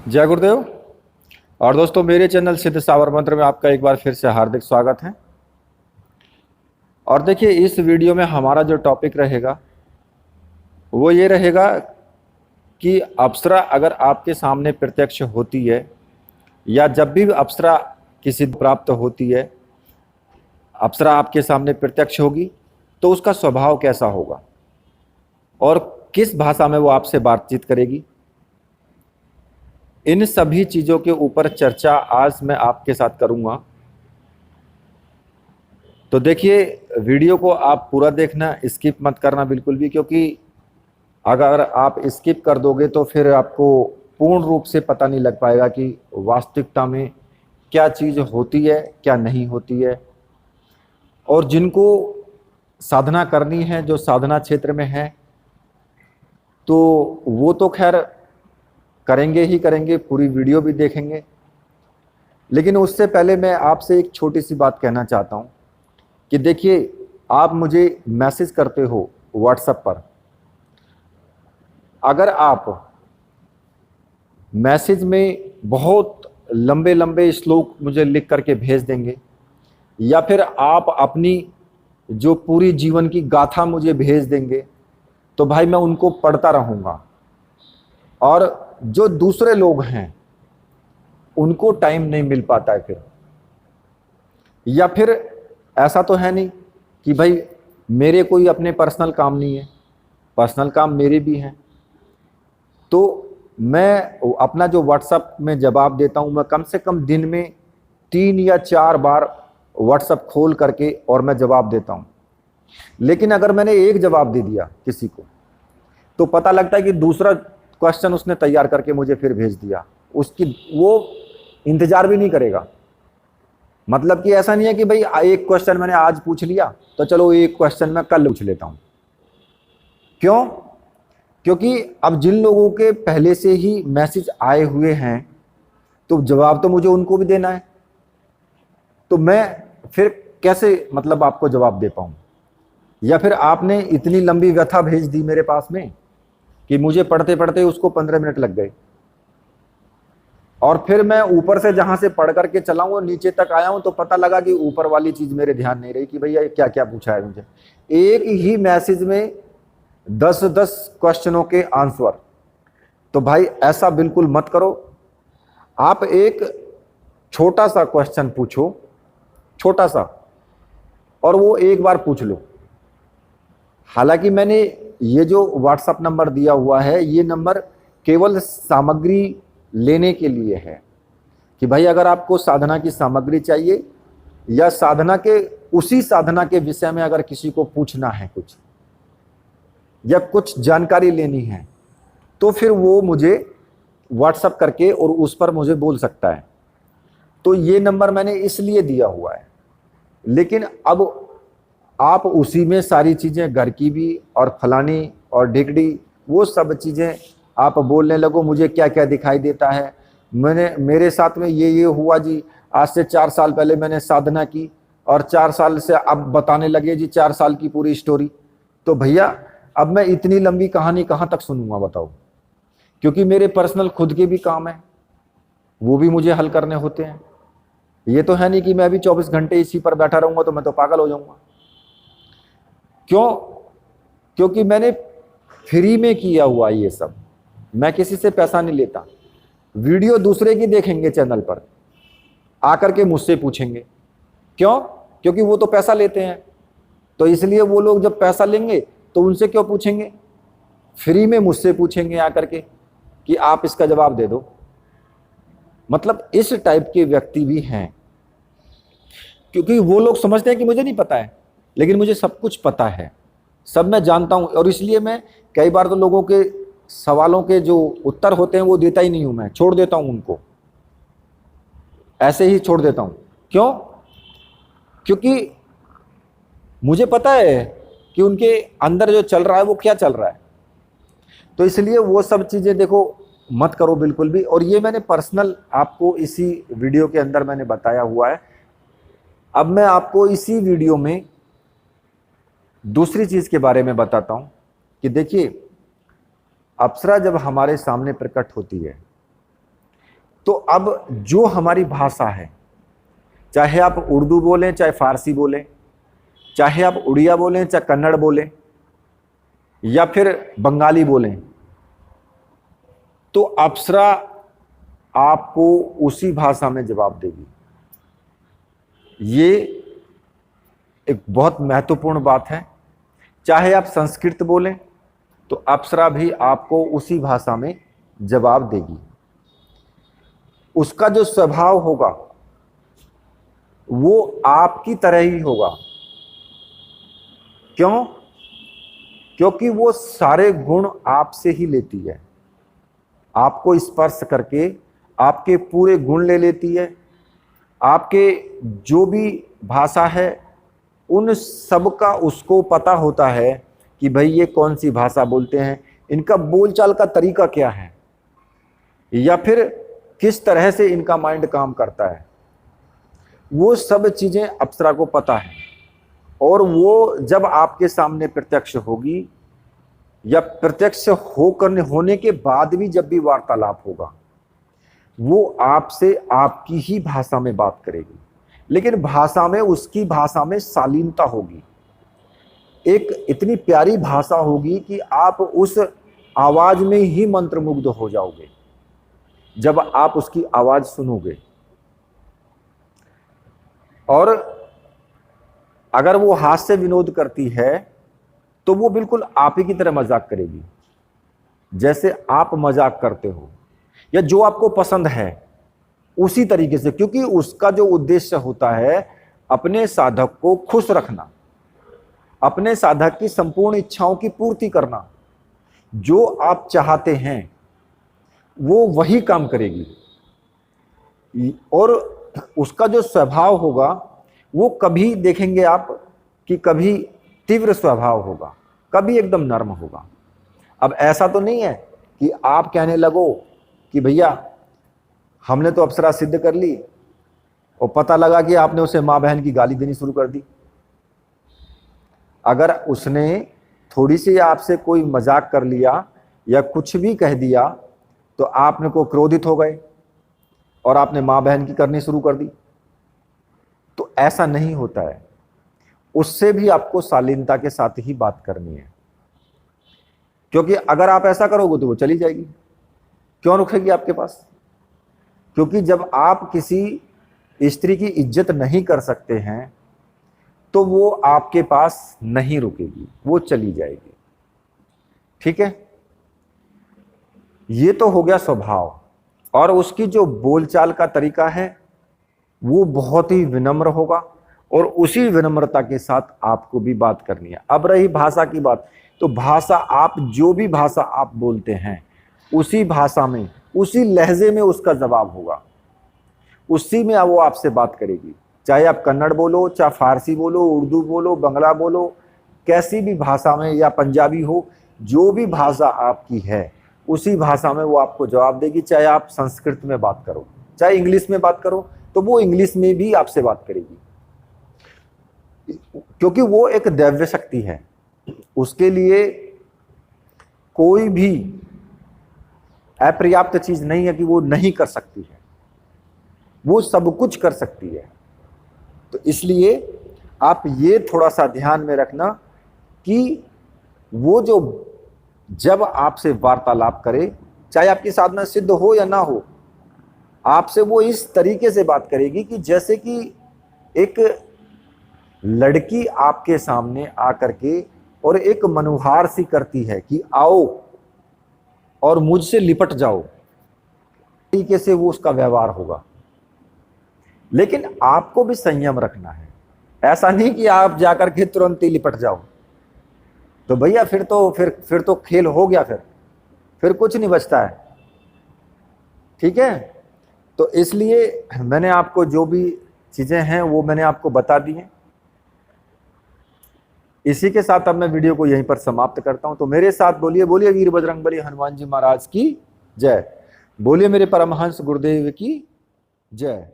जय गुरुदेव। और दोस्तों, मेरे चैनल सिद्ध सावर मंत्र में आपका एक बार फिर से हार्दिक स्वागत है। और देखिए, इस वीडियो में हमारा जो टॉपिक रहेगा वो ये रहेगा कि अप्सरा अगर आपके सामने प्रत्यक्ष होती है या जब भी अप्सरा किसी प्राप्त होती है, अप्सरा आपके सामने प्रत्यक्ष होगी तो उसका स्वभाव कैसा होगा और किस भाषा में वो आपसे बातचीत करेगी। इन सभी चीज़ों के ऊपर चर्चा आज मैं आपके साथ करूंगा। तो देखिए, वीडियो को आप पूरा देखना, स्किप मत करना बिल्कुल भी, क्योंकि अगर आप स्किप कर दोगे तो फिर आपको पूर्ण रूप से पता नहीं लग पाएगा कि वास्तविकता में क्या चीज़ होती है, क्या नहीं होती है। और जिनको साधना करनी है, जो साधना क्षेत्र में है, तो वो तो खैर करेंगे ही करेंगे, पूरी वीडियो भी देखेंगे। लेकिन उससे पहले मैं आपसे एक छोटी सी बात कहना चाहता हूँ कि देखिए, आप मुझे मैसेज करते हो व्हाट्सएप पर। अगर आप मैसेज में बहुत लंबे लंबे श्लोक मुझे लिख करके भेज देंगे या फिर आप अपनी जो पूरी जीवन की गाथा मुझे भेज देंगे, तो भाई मैं उनको पढ़ता रहूँगा। और जो दूसरे लोग हैं उनको टाइम नहीं मिल पाता है फिर, या फिर ऐसा तो है नहीं कि भाई मेरे कोई अपने पर्सनल काम नहीं है, पर्सनल काम मेरे भी हैं। तो मैं अपना जो व्हाट्सएप में जवाब देता हूँ, मैं कम से कम दिन में 3 या 4 बार व्हाट्सएप खोल करके और मैं जवाब देता हूँ। लेकिन अगर मैंने एक जवाब दे दिया किसी को, तो पता लगता है कि दूसरा क्वेश्चन उसने तैयार करके मुझे फिर भेज दिया, उसकी वो इंतजार भी नहीं करेगा। मतलब कि ऐसा नहीं है कि भाई एक क्वेश्चन मैंने आज पूछ लिया तो चलो एक क्वेश्चन मैं कल पूछ लेता हूं। क्यों? क्योंकि अब जिन लोगों के पहले से ही मैसेज आए हुए हैं तो जवाब तो मुझे उनको भी देना है, तो मैं फिर कैसे मतलब आपको जवाब दे पाऊं। या फिर आपने इतनी लंबी व्यथा भेज दी मेरे पास में कि मुझे पढ़ते पढ़ते उसको 15 मिनट लग गए, और फिर मैं ऊपर से जहां से पढ़ करके चला हूं नीचे तक आया हूं तो पता लगा कि ऊपर वाली चीज मेरे ध्यान नहीं रही कि भैया क्या क्या पूछा है मुझे। एक ही मैसेज में 10-10 क्वेश्चनों के आंसर। तो भाई ऐसा बिल्कुल मत करो। आप एक छोटा सा क्वेश्चन पूछो, छोटा सा, और वो एक बार पूछ लो। हालांकि मैंने ये जो व्हाट्सएप नंबर दिया हुआ है, ये नंबर केवल सामग्री लेने के लिए है कि भाई अगर आपको साधना की सामग्री चाहिए या साधना के उसी साधना के विषय में अगर किसी को पूछना है कुछ या कुछ जानकारी लेनी है, तो फिर वो मुझे व्हाट्सएप करके और उस पर मुझे बोल सकता है। तो ये नंबर मैंने इसलिए दिया हुआ है। लेकिन अब आप उसी में सारी चीज़ें, घर की भी और फलानी और ढिकड़ी, वो सब चीज़ें आप बोलने लगो। मुझे क्या क्या दिखाई देता है, मेरे साथ में ये हुआ जी, आज से 4 साल पहले मैंने साधना की और 4 साल से अब बताने लगे जी 4 साल की पूरी स्टोरी। तो भैया अब मैं इतनी लंबी कहानी कहाँ तक सुनूंगा बताओ। क्योंकि मेरे पर्सनल खुद के भी काम है, वो भी मुझे हल करने होते हैं। ये तो है नहीं कि मैं अभी 24 घंटे इसी पर बैठा रहूंगा, तो मैं तो पागल हो जाऊंगा। क्यों? क्योंकि मैंने फ्री में किया हुआ ये सब, मैं किसी से पैसा नहीं लेता। वीडियो दूसरे की देखेंगे चैनल पर, आकर के मुझसे पूछेंगे। क्यों? क्योंकि वो तो पैसा लेते हैं, तो इसलिए वो लोग जब पैसा लेंगे तो उनसे क्यों पूछेंगे, फ्री में मुझसे पूछेंगे आकर के कि आप इसका जवाब दे दो। मतलब इस टाइप के व्यक्ति भी हैं, क्योंकि वो लोग समझते हैं कि मुझे नहीं पता है, लेकिन मुझे सब कुछ पता है, सब मैं जानता हूं। और इसलिए मैं कई बार तो लोगों के सवालों के जो उत्तर होते हैं वो देता ही नहीं हूं, मैं छोड़ देता हूं उनको, ऐसे ही छोड़ देता हूं। क्यों? क्योंकि मुझे पता है कि उनके अंदर जो चल रहा है वो क्या चल रहा है। तो इसलिए वो सब चीज़ें देखो मत करो बिल्कुल भी। और ये मैंने पर्सनल आपको इसी वीडियो के अंदर मैंने बताया हुआ है। अब मैं आपको इसी वीडियो में दूसरी चीज़ के बारे में बताता हूं कि देखिए, अप्सरा जब हमारे सामने प्रकट होती है तो अब जो हमारी भाषा है, चाहे आप उर्दू बोलें, चाहे फारसी बोलें, चाहे आप उड़िया बोलें, चाहे कन्नड़ बोलें, या फिर बंगाली बोलें, तो अप्सरा आपको उसी भाषा में जवाब देगी। ये एक बहुत महत्वपूर्ण बात है। चाहे आप संस्कृत बोलें तो अप्सरा भी आपको उसी भाषा में जवाब देगी। उसका जो स्वभाव होगा वो आपकी तरह ही होगा। क्यों? क्योंकि वो सारे गुण आपसे ही लेती है। आपको स्पर्श करके आपके पूरे गुण ले लेती है। आपके जो भी भाषा है उन सब का उसको पता होता है कि भाई ये कौन सी भाषा बोलते हैं, इनका बोलचाल का तरीका क्या है, या फिर किस तरह से इनका माइंड काम करता है। वो सब चीजें अप्सरा को पता है। और वो जब आपके सामने प्रत्यक्ष होगी या प्रत्यक्ष होने के बाद भी जब भी वार्तालाप होगा, वो आपसे आपकी ही भाषा में बात करेगी, लेकिन भाषा में उसकी भाषा में शालीनता होगी। एक इतनी प्यारी भाषा होगी कि आप उस आवाज में ही मंत्रमुग्ध हो जाओगे जब आप उसकी आवाज सुनोगे। और अगर वो हास्य विनोद करती है तो वो बिल्कुल आप ही की तरह मजाक करेगी, जैसे आप मजाक करते हो, या जो आपको पसंद है उसी तरीके से। क्योंकि उसका जो उद्देश्य होता है अपने साधक को खुश रखना, अपने साधक की संपूर्ण इच्छाओं की पूर्ति करना। जो आप चाहते हैं वो वही काम करेगी। और उसका जो स्वभाव होगा वो कभी देखेंगे आप कि कभी तीव्र स्वभाव होगा, कभी एकदम नर्म होगा। अब ऐसा तो नहीं है कि आप कहने लगो कि भैया हमने तो अप्सरा सिद्ध कर ली, और पता लगा कि आपने उसे माँ बहन की गाली देनी शुरू कर दी। अगर उसने थोड़ी सी आपसे कोई मजाक कर लिया या कुछ भी कह दिया तो आपने को क्रोधित हो गए और आपने माँ बहन की करनी शुरू कर दी। तो ऐसा नहीं होता है। उससे भी आपको शालीनता के साथ ही बात करनी है, क्योंकि अगर आप ऐसा करोगे तो वो चली जाएगी। क्यों रुकेगी आपके पास? क्योंकि जब आप किसी स्त्री की इज्जत नहीं कर सकते हैं तो वो आपके पास नहीं रुकेगी, वो चली जाएगी। ठीक है, ये तो हो गया स्वभाव। और उसकी जो बोलचाल का तरीका है वो बहुत ही विनम्र होगा, और उसी विनम्रता के साथ आपको भी बात करनी है। अब रही भाषा की बात, तो भाषा आप जो भी भाषा आप बोलते हैं उसी भाषा में, उसी लहजे में उसका जवाब होगा, उसी में वो आपसे बात करेगी। चाहे आप कन्नड़ बोलो, चाहे फारसी बोलो, उर्दू बोलो, बंगला बोलो, कैसी भी भाषा में, या पंजाबी हो, जो भी भाषा आपकी है उसी भाषा में वो आपको जवाब देगी। चाहे आप संस्कृत में बात करो, चाहे इंग्लिश में बात करो, तो वो इंग्लिश में भी आपसे बात करेगी, क्योंकि वो एक दैव्य शक्ति है। उसके लिए कोई भी अपर्याप्त चीज नहीं है कि वो नहीं कर सकती है, वो सब कुछ कर सकती है। तो इसलिए आप ये थोड़ा सा ध्यान में रखना कि वो जो जब आपसे वार्तालाप करे, चाहे आपकी साधना सिद्ध हो या ना हो, आपसे वो इस तरीके से बात करेगी कि जैसे कि एक लड़की आपके सामने आकर के और एक मनुहार सी करती है कि आओ और मुझसे लिपट जाओ, तरीके से वो उसका व्यवहार होगा। लेकिन आपको भी संयम रखना है। ऐसा नहीं कि आप जाकर के तुरंत ही लिपट जाओ, तो भैया फिर तो खेल हो गया, फिर कुछ नहीं बचता है। ठीक है, तो इसलिए मैंने आपको जो भी चीजें हैं वो मैंने आपको बता दी हैं। इसी के साथ अब मैं वीडियो को यहीं पर समाप्त करता हूं। तो मेरे साथ बोलिए, बोलिए वीर बजरंगबली हनुमान जी महाराज की जय। बोलिए मेरे परमहंस गुरुदेव की जय।